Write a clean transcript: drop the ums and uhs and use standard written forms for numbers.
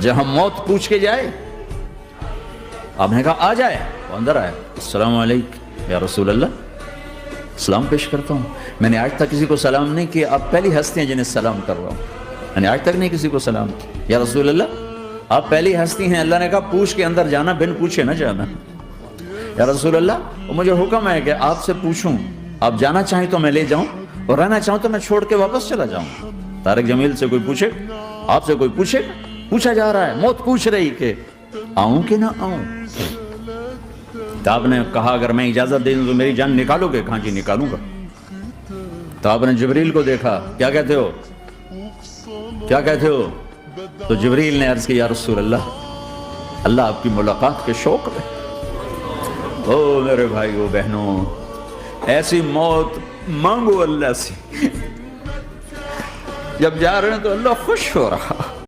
جہاں موت پوچھ کے جائے. آپ نے کہا آ جائے, وہ اندر آیا, السلام علیکم یا رسول اللہ, سلام پیش کرتا ہوں. میں نے آج تک کسی کو سلام نہیں کیا, آپ پہلی ہستی ہیں جنہیں سلام کر رہا ہوں. میں نے آج تک نہیں کسی کو سلام کیا. یا رسول اللہ آپ پہلی ہستی ہیں. اللہ نے کہا پوچھ کے اندر جانا, بن پوچھے نہ جانا. یا رسول اللہ مجھے حکم ہے کہ آپ سے پوچھوں, آپ جانا چاہیں تو میں لے جاؤں, اور رہنا چاہوں تو میں چھوڑ کے واپس چلا جاؤں. طارق جمیل سے کوئی پوچھے, آپ سے کوئی پوچھے, پوچھا جا رہا ہے, موت پوچھ رہی کہ آؤں کہ نہ آؤں. تو آپ نے کہا اگر میں اجازت دے دوں تو میری جان نکالو گے؟ کہاں جی نکالوں گا. تو آپ نے جبریل کو دیکھا, کیا کہتے ہو, کیا کہتے ہو؟ تو جبریل نے عرض کی یا رسول اللہ, اللہ آپ کی ملاقات کے شوق میں. او میرے بھائیو بہنوں, ایسی موت مانگو اللہ سے. جب جا رہے ہیں تو اللہ خوش ہو رہا.